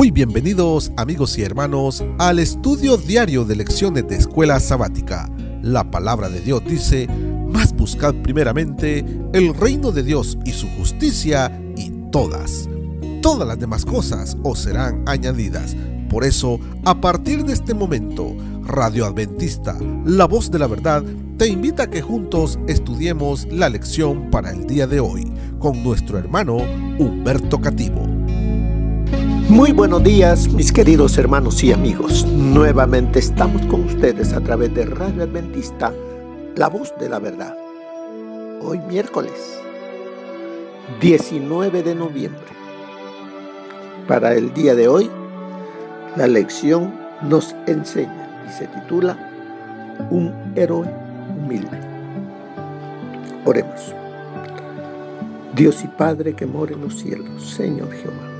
Muy bienvenidos, amigos y hermanos, al estudio diario de lecciones de Escuela Sabática. La palabra de Dios dice: mas buscad primeramente el reino de Dios y su justicia, y todas las demás cosas os serán añadidas. Por eso, a partir de este momento, Radio Adventista, la voz de la verdad, te invita a que juntos estudiemos la lección para el día de hoy con nuestro hermano Humberto Cativo. Muy buenos días, mis queridos hermanos y amigos. Nuevamente estamos con ustedes a través de Radio Adventista, la voz de la verdad. Hoy miércoles 19 de noviembre. Para el día de hoy, la lección nos enseña y se titula Un héroe humilde. Oremos. Dios y Padre que mora en los cielos, Señor Jehová,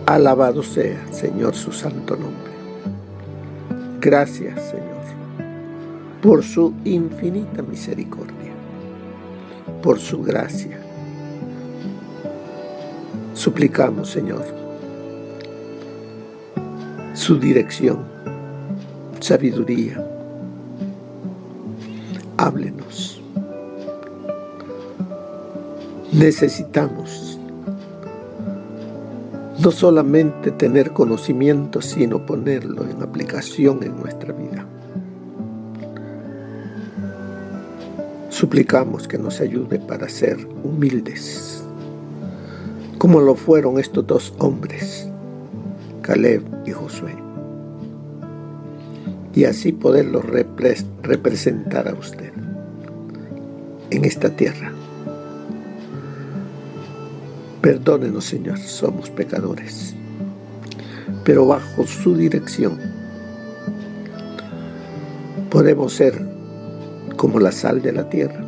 alabado sea, Señor, su santo nombre. Gracias, Señor, por su infinita misericordia, por su gracia. Suplicamos, Señor, su dirección, sabiduría. Háblenos. Necesitamos no solamente tener conocimiento, sino ponerlo en aplicación en nuestra vida. Suplicamos que nos ayude para ser humildes, como lo fueron estos dos hombres, Caleb y Josué, y así poderlos representar a usted en esta tierra. Perdónenos, Señor, somos pecadores, pero bajo su dirección podemos ser como la sal de la tierra,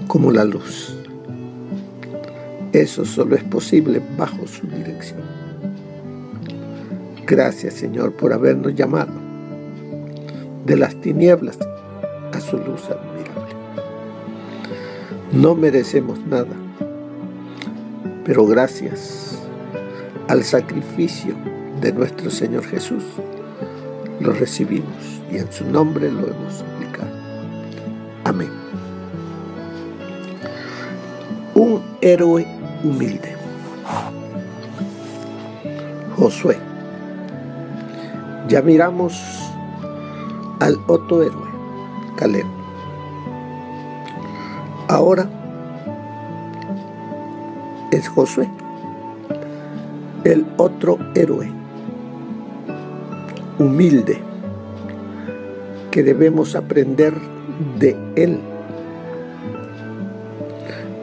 como la luz. Eso solo es posible bajo su dirección. Gracias, Señor, por habernos llamado de las tinieblas a su luz admirable. No merecemos nada, pero gracias al sacrificio de nuestro Señor Jesús, lo recibimos y en su nombre lo hemos suplicado. Amén. Un héroe humilde. Josué. Ya miramos al otro héroe, Caleb. Ahora es Josué, el otro héroe humilde que debemos aprender de él,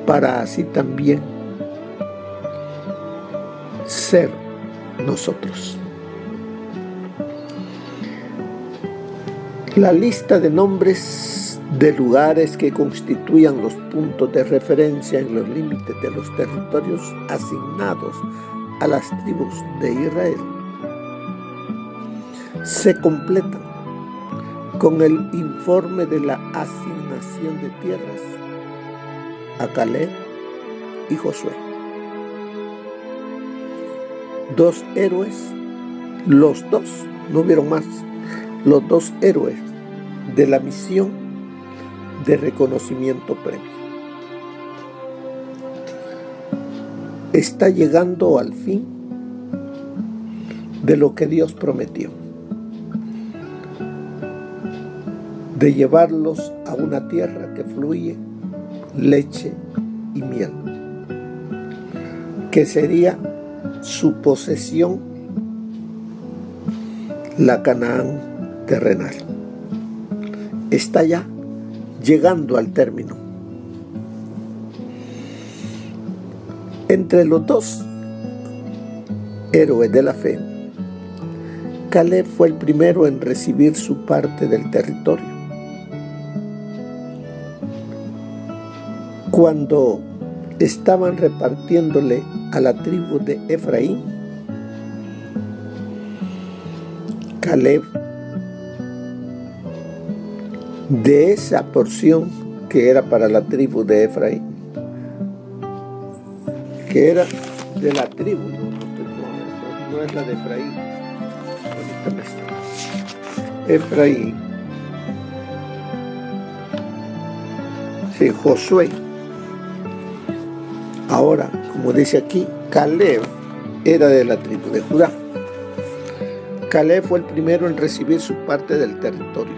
para así también ser nosotros. La lista de nombres de lugares que constituían los puntos de referencia en los límites de los territorios asignados a las tribus de Israel se completan con el informe de la asignación de tierras a Caleb y Josué. Dos héroes, los dos, no hubieron más, los dos héroes de la misión de reconocimiento previo. Está llegando al fin de lo que Dios prometió, de llevarlos a una tierra que fluye leche y miel, que sería su posesión, la Canaán terrenal. Está ya llegando al término. Entre los dos héroes de la fe, Caleb fue el primero en recibir su parte del territorio. Cuando estaban repartiéndole a la tribu de Efraín, Caleb, de esa porción que era para la tribu de Efraín, que era de la tribu no es la de Efraín. Efraín. Sí, Josué. Ahora, como dice aquí, Caleb era de la tribu de Judá. Caleb fue el primero en recibir su parte del territorio,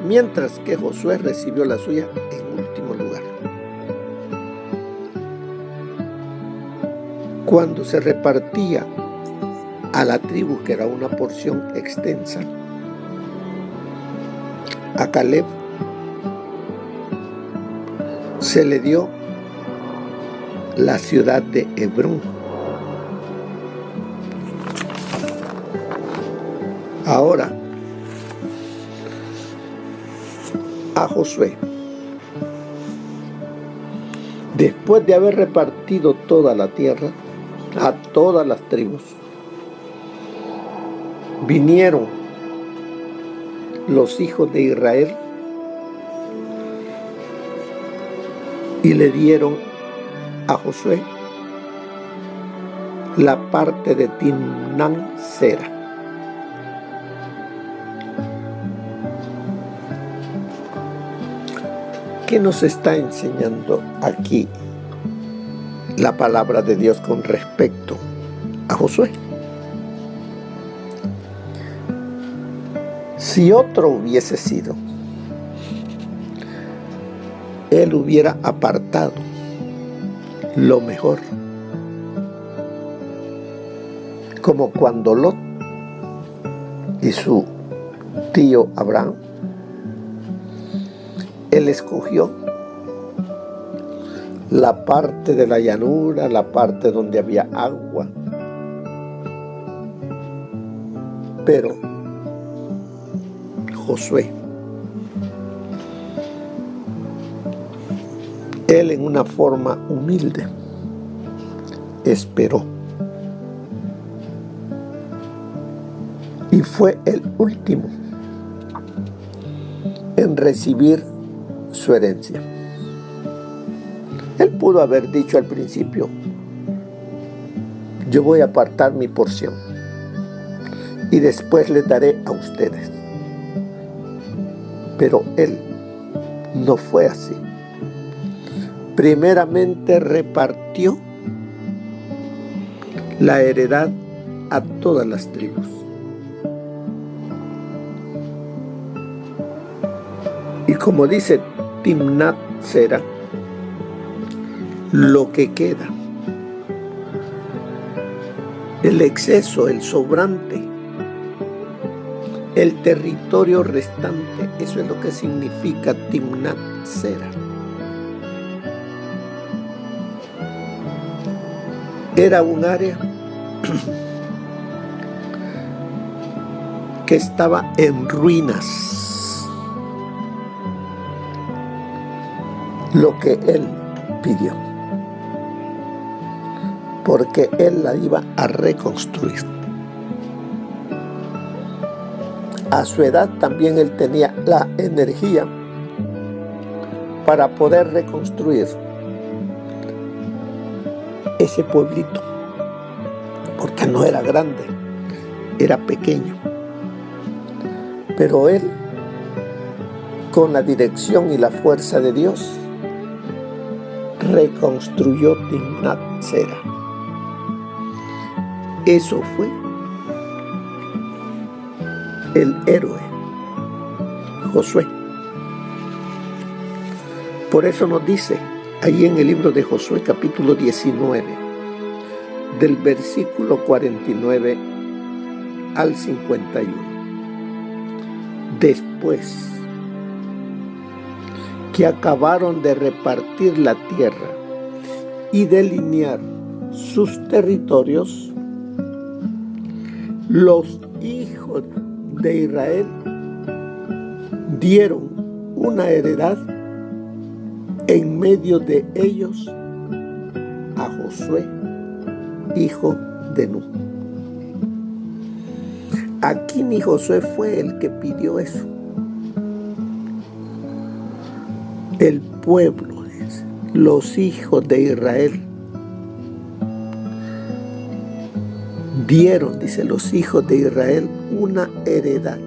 mientras que Josué recibió la suya en último lugar. Cuando se repartía a la tribu, que era una porción extensa, a Caleb se le dio la ciudad de Hebrón. Ahora, a Josué, después de haber repartido toda la tierra a todas las tribus, vinieron los hijos de Israel y le dieron a Josué la parte de Timnat-Sera. ¿Qué nos está enseñando aquí la palabra de Dios con respecto a Josué? Si otro hubiese sido, él hubiera apartado lo mejor, como cuando Lot y su tío Abraham, él escogió la parte de la llanura, la parte donde había agua, pero Josué, él en una forma humilde esperó y fue el último en recibir su herencia. Él pudo haber dicho al principio: yo voy a apartar mi porción y después les daré a ustedes. Pero él no fue así. Primeramente repartió la heredad a todas las tribus. Y como dice Timnat-Sera, lo que queda, el exceso, el sobrante, el territorio restante, eso es lo que significa Timnat-Sera. Era un área que estaba en ruinas. Lo que él pidió, porque él la iba a reconstruir. A su edad también él tenía la energía para poder reconstruir ese pueblito, porque no era grande, era pequeño. Pero él, con la dirección y la fuerza de Dios, reconstruyó Timnat-Sera. Eso fue el héroe Josué. Por eso nos dice ahí en el libro de Josué, capítulo 19, del versículo 49 al 51. Después que acabaron de repartir la tierra y delinear sus territorios, los hijos de Israel dieron una heredad en medio de ellos a Josué, hijo de Nun. Aquí ni Josué fue el que pidió eso. El pueblo, los hijos de Israel, dieron, dice, los hijos de Israel una heredad.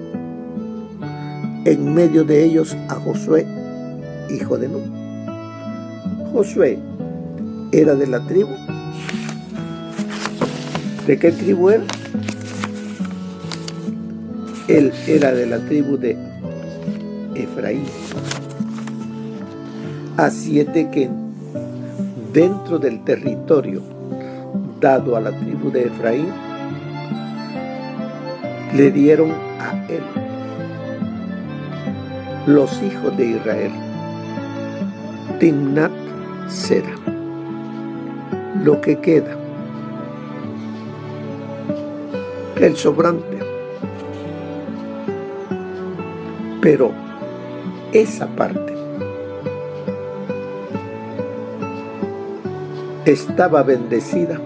En medio de ellos a Josué, hijo de Nun. Josué era de la tribu. ¿De qué tribu era? Él era de la tribu de Efraín. Así es de que dentro del territorio dado a la tribu de Efraín, le dieron a él los hijos de Israel, Timnat Sera, lo que queda, el sobrante. Pero esa parte estaba bendecida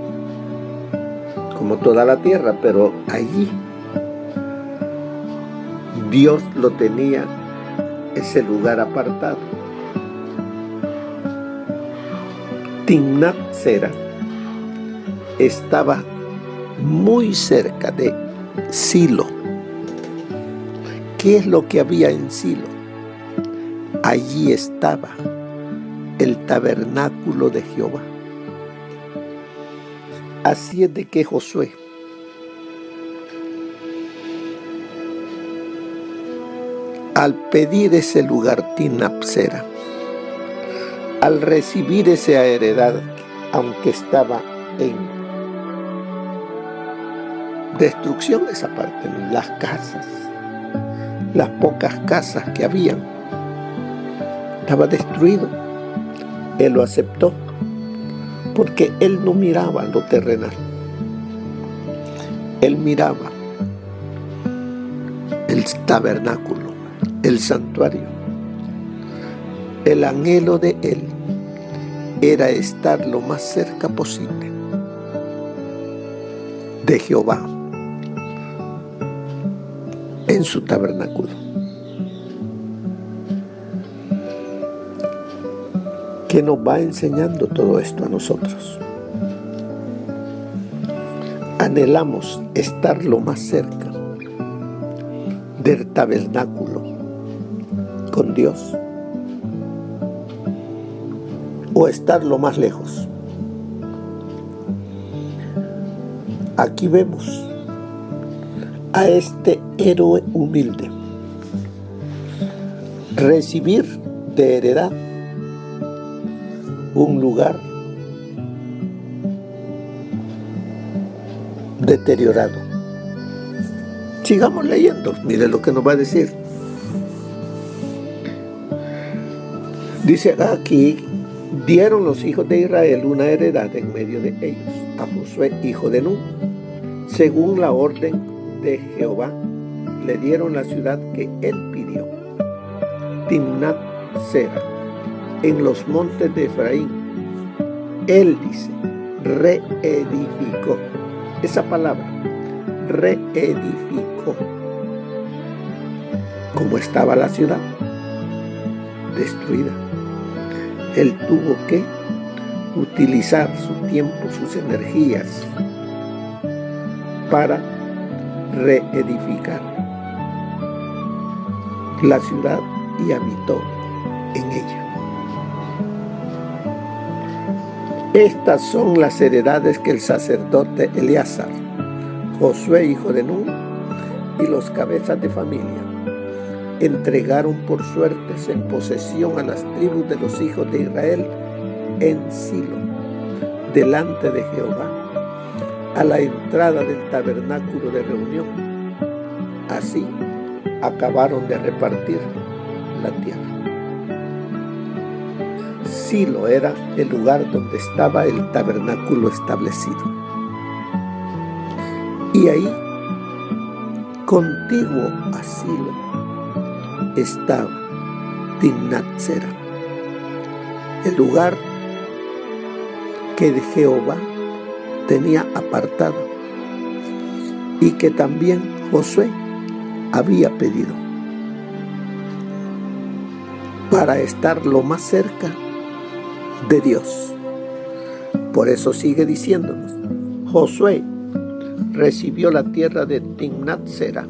como toda la tierra, pero allí Dios lo tenía, ese lugar apartado. Timnat Sera estaba muy cerca de Silo. ¿Qué es lo que había en Silo? Allí estaba el tabernáculo de Jehová. Así es de que Josué al pedir ese lugar Timnat Sera, al recibir esa heredad, aunque estaba en destrucción esa parte, las casas, las pocas casas que habían, estaba destruido, él lo aceptó. Porque él no miraba lo terrenal. Él miraba el tabernáculo, el santuario. El anhelo de él era estar lo más cerca posible de Jehová en su tabernáculo. Que nos va enseñando todo esto a nosotros. Anhelamos estar lo más cerca del tabernáculo con Dios, o estar lo más lejos. Aquí vemos a este héroe humilde recibir de heredad un lugar deteriorado. Sigamos leyendo, mire lo que nos va a decir. Dice aquí, dieron los hijos de Israel una heredad en medio de ellos, a Josué, hijo de Nun, según la orden de Jehová, le dieron la ciudad que él pidió, Timnat Sera, en los montes de Efraín. Él dice, reedificó. Esa palabra, reedificó. Como estaba la ciudad, destruida. Él tuvo que utilizar su tiempo, sus energías para reedificar la ciudad y habitó en ella. Estas son las heredades que el sacerdote Eleazar, Josué hijo de Nun y los cabezas de familia entregaron por suertes en posesión a las tribus de los hijos de Israel en Silo, delante de Jehová, a la entrada del tabernáculo de reunión. Así acabaron de repartir la tierra. Silo era el lugar donde estaba el tabernáculo establecido. Y ahí, contiguo a Silo, estaba Timnat Sera, el lugar que Jehová tenía apartado y que también Josué había pedido para estar lo más cerca de Dios. Por eso sigue diciéndonos, Josué, recibió la tierra de Timnat-Sera,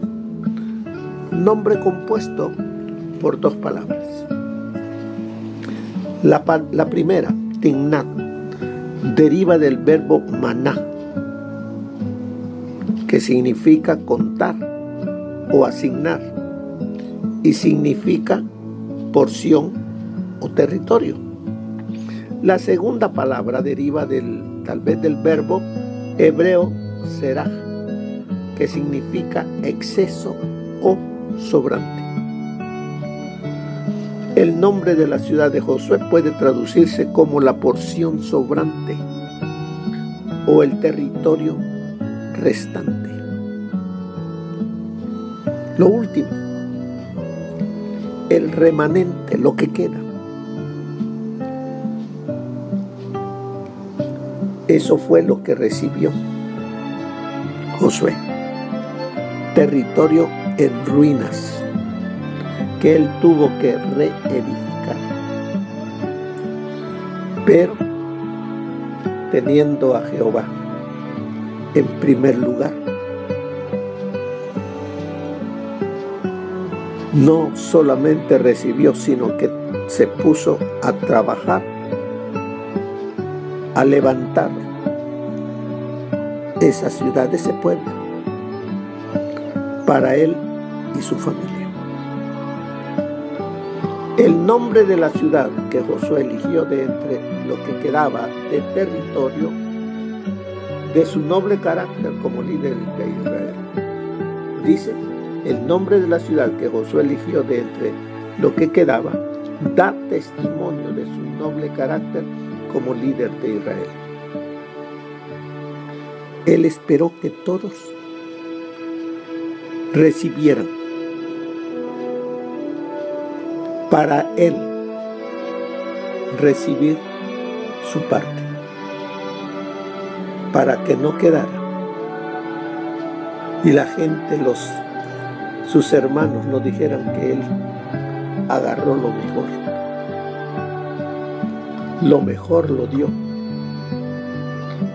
nombre compuesto por dos palabras. La primera, Timnat, deriva del verbo maná, que significa contar o asignar, y significa porción o territorio. La segunda palabra deriva tal vez del verbo hebreo seraj, que significa exceso o sobrante. El nombre de la ciudad de Josué puede traducirse como la porción sobrante o el territorio restante. Lo último, el remanente, lo que queda. Eso fue lo que recibió Josué. Territorio en ruinas que él tuvo que reedificar. Pero teniendo a Jehová en primer lugar, no solamente recibió, sino que se puso a trabajar, a levantar esa ciudad, ese pueblo, para él y su familia. El nombre de la ciudad que Josué eligió de entre lo que quedaba de territorio, de su noble carácter como líder de Israel. Dice, el nombre de la ciudad que Josué eligió de entre lo que quedaba, da testimonio de su noble carácter como líder de Israel. Él esperó que todos recibieran para él recibir su parte, para que no quedara y la gente, sus hermanos, no dijeran que él agarró lo mejor lo dio.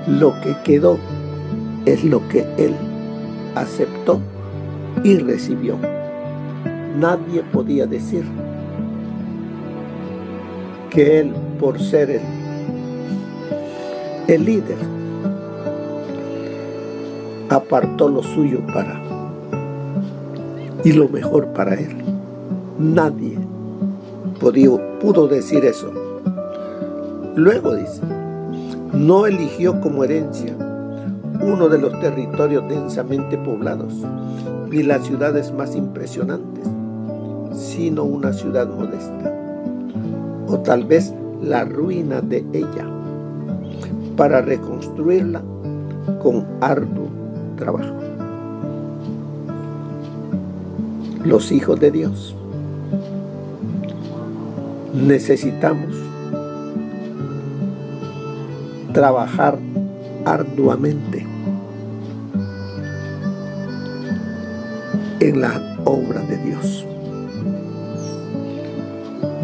Lo que quedó es lo que él aceptó y recibió. Nadie podía decir que él, por ser el líder, apartó lo suyo y lo mejor para él. Nadie pudo decir eso. Luego dice, no eligió como herencia uno de los territorios densamente poblados, ni las ciudades más impresionantes, sino una ciudad modesta, o tal vez la ruina de ella, para reconstruirla con arduo trabajo. Los hijos de Dios necesitamos trabajar arduamente en la obra de Dios.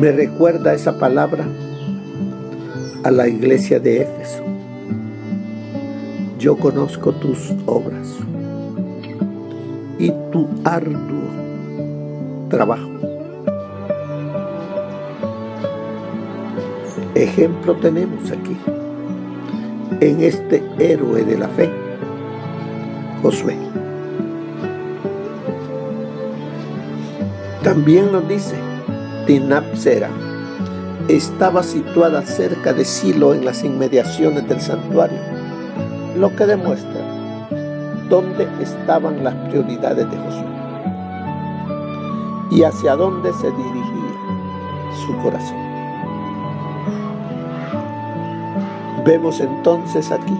Me recuerda esa palabra a la iglesia de Éfeso. Yo conozco tus obras y tu arduo trabajo. Ejemplo tenemos aquí en este héroe de la fe, Josué. También nos dice, Timnat-Sera estaba situada cerca de Silo, en las inmediaciones del santuario, lo que demuestra dónde estaban las prioridades de Josué y hacia dónde se dirigía su corazón. Vemos entonces aquí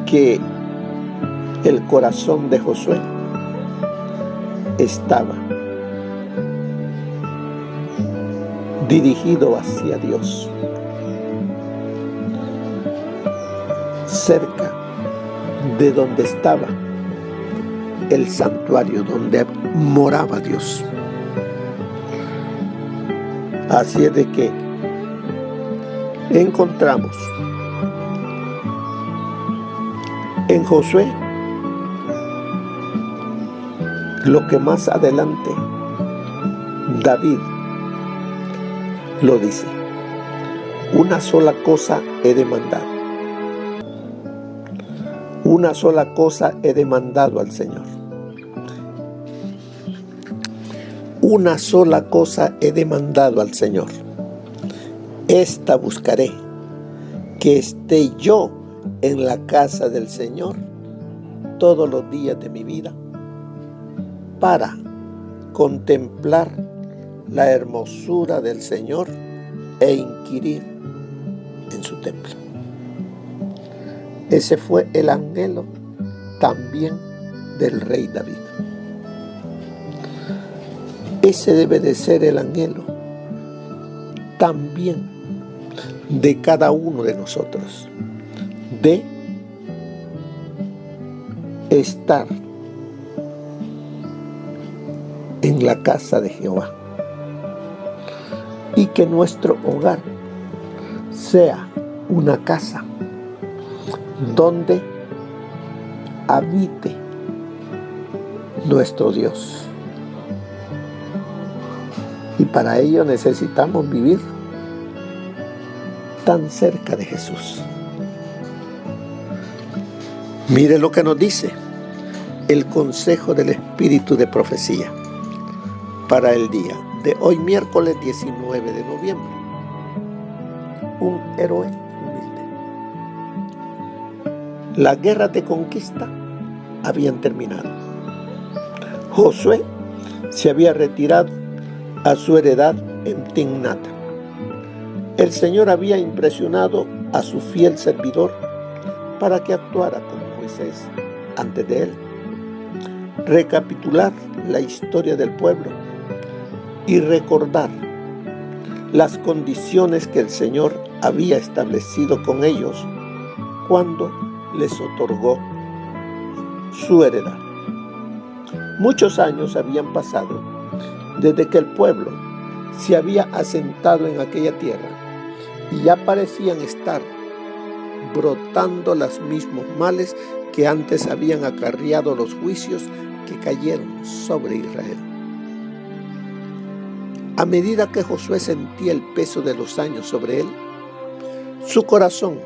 que el corazón de Josué estaba dirigido hacia Dios, cerca de donde estaba el santuario, donde moraba Dios. Así es de que encontramos en Josué lo que más adelante David lo dice: una sola cosa he demandado. Una sola cosa he demandado al Señor. Una sola cosa he demandado al Señor. Esta buscaré, que esté yo en la casa del Señor todos los días de mi vida, para contemplar la hermosura del Señor e inquirir en su templo. Ese fue el anhelo también del rey David. Ese debe de ser el anhelo también de cada uno de nosotros, de estar en la casa de Jehová, y que nuestro hogar sea una casa donde habite nuestro Dios. Y para ello necesitamos vivir tan cerca de Jesús. Mire lo que nos dice el consejo del Espíritu de profecía para el día de hoy, miércoles 19 de noviembre. Un héroe humilde. Las guerras de conquista habían terminado. Josué se había retirado a su heredad en Timnat. El Señor había impresionado a su fiel servidor para que actuara como Moisés antes de él. Recapitular la historia del pueblo y recordar las condiciones que el Señor había establecido con ellos cuando les otorgó su heredad. Muchos años habían pasado desde que el pueblo se había asentado en aquella tierra y ya parecían estar brotando los mismos males que antes habían acarreado los juicios que cayeron sobre Israel. A medida que Josué sentía el peso de los años sobre él, su corazón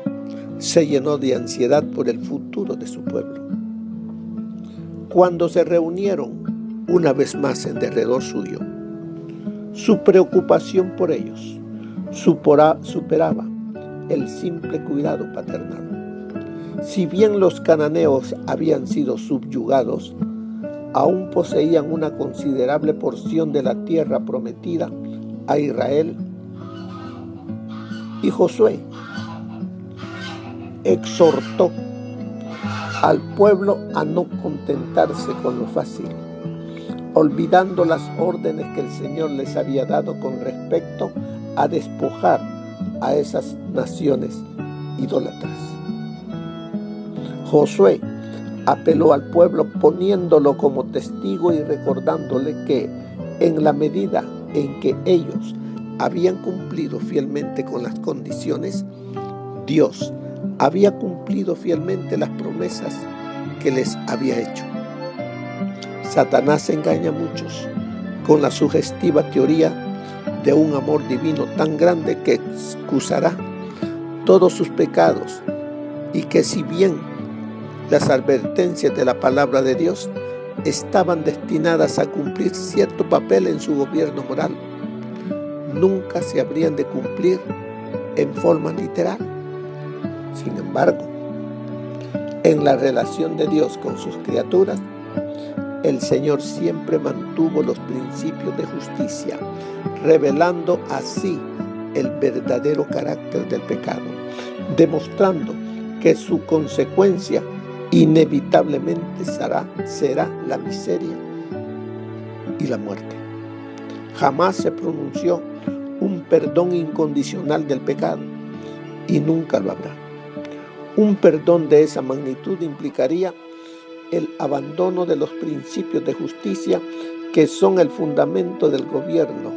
se llenó de ansiedad por el futuro de su pueblo. Cuando se reunieron una vez más en derredor suyo, su preocupación por ellos superaba el simple cuidado paternal. Si bien los cananeos habían sido subyugados, aún poseían una considerable porción de la tierra prometida a Israel. Y Josué exhortó al pueblo a no contentarse con lo fácil, olvidando las órdenes que el Señor les había dado con respecto a despojar a esas naciones idólatras. Josué apeló al pueblo poniéndolo como testigo y recordándole que en la medida en que ellos habían cumplido fielmente con las condiciones, Dios había cumplido fielmente las promesas que les había hecho. Satanás engaña a muchos con la sugestiva teoría de un amor divino tan grande que excusará todos sus pecados, y que si bien las advertencias de la palabra de Dios estaban destinadas a cumplir cierto papel en su gobierno moral, nunca se habrían de cumplir en forma literal. Sin embargo, en la relación de Dios con sus criaturas, el Señor siempre mantuvo los principios de justicia, revelando así el verdadero carácter del pecado, demostrando que su consecuencia inevitablemente será la miseria y la muerte. Jamás se pronunció un perdón incondicional del pecado, y nunca lo habrá. Un perdón de esa magnitud implicaría el abandono de los principios de justicia que son el fundamento del gobierno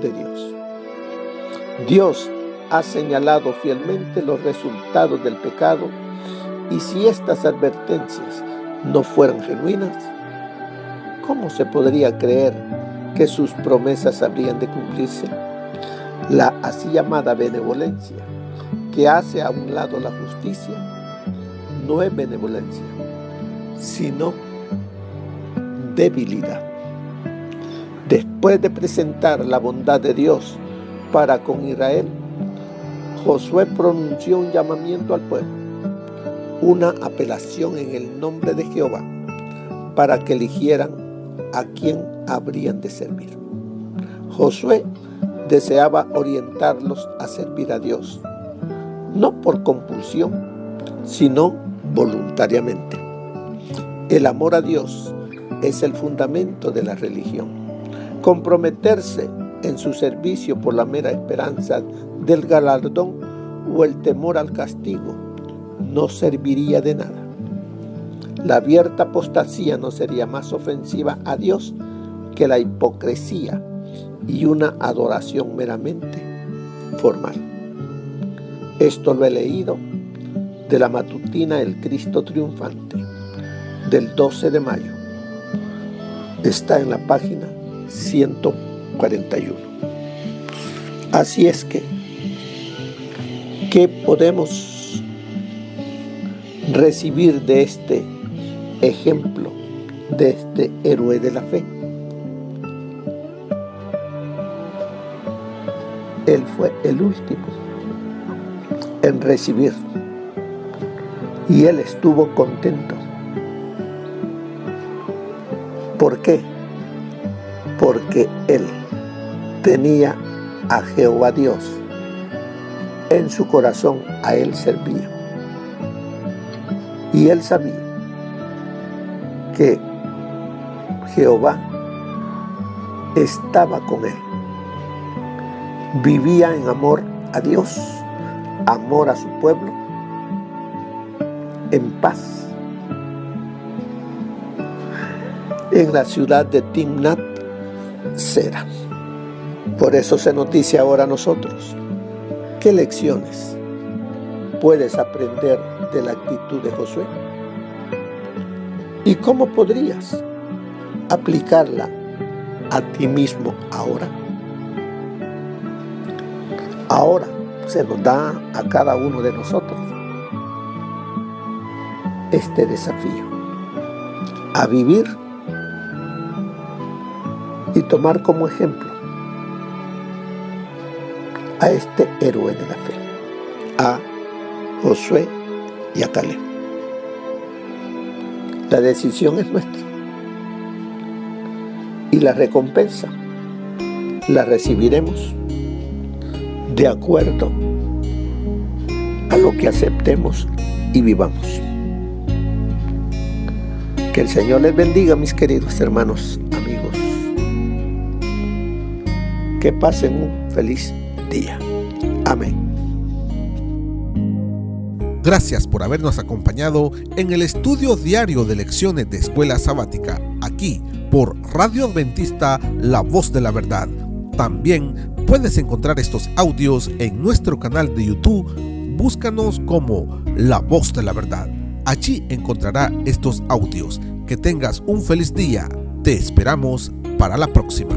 de Dios. Dios ha señalado fielmente los resultados del pecado, y si estas advertencias no fueran genuinas, ¿cómo se podría creer que sus promesas habrían de cumplirse? La así llamada benevolencia, que hace a un lado la justicia, no es benevolencia, sino debilidad. Después de presentar la bondad de Dios para con Israel, Josué pronunció un llamamiento al pueblo, una apelación en el nombre de Jehová, para que eligieran a quién habrían de servir. Josué deseaba orientarlos a servir a Dios, no por compulsión, sino voluntariamente. El amor a Dios es el fundamento de la religión. Comprometerse en su servicio por la mera esperanza del galardón o el temor al castigo no serviría de nada. La abierta apostasía no sería más ofensiva a Dios que la hipocresía y una adoración meramente formal. Esto lo he leído de la matutina El Cristo Triunfante del 12 de mayo. Está en la página 141. Así es que, ¿qué podemos recibir de este ejemplo, de este héroe de la fe? Él fue el último en recibir y él estuvo contento. ¿Por qué? Porque él tenía a Jehová Dios en su corazón, a él servía. Y él sabía que Jehová estaba con él. Vivía en amor a Dios, amor a su pueblo, en paz. En la ciudad de Timnat Sera. Por eso se nos dice ahora a nosotros, ¿qué lecciones puedes aprender de la actitud de Josué? ¿Y cómo podrías aplicarla a ti mismo ahora? Ahora se nos da a cada uno de nosotros este desafío, a vivir y tomar como ejemplo a este héroe de la fe, a Josué y a Caleb. La decisión es nuestra y la recompensa la recibiremos de acuerdo a lo que aceptemos y vivamos. Que el Señor les bendiga, mis queridos hermanos, amigos. Que pasen un feliz día. Amén. Gracias por habernos acompañado en el estudio diario de lecciones de Escuela Sabática, aquí por Radio Adventista, La Voz de la Verdad. También puedes encontrar estos audios en nuestro canal de YouTube. Búscanos como La Voz de la Verdad. Allí encontrará estos audios. Que tengas un feliz día. Te esperamos para la próxima.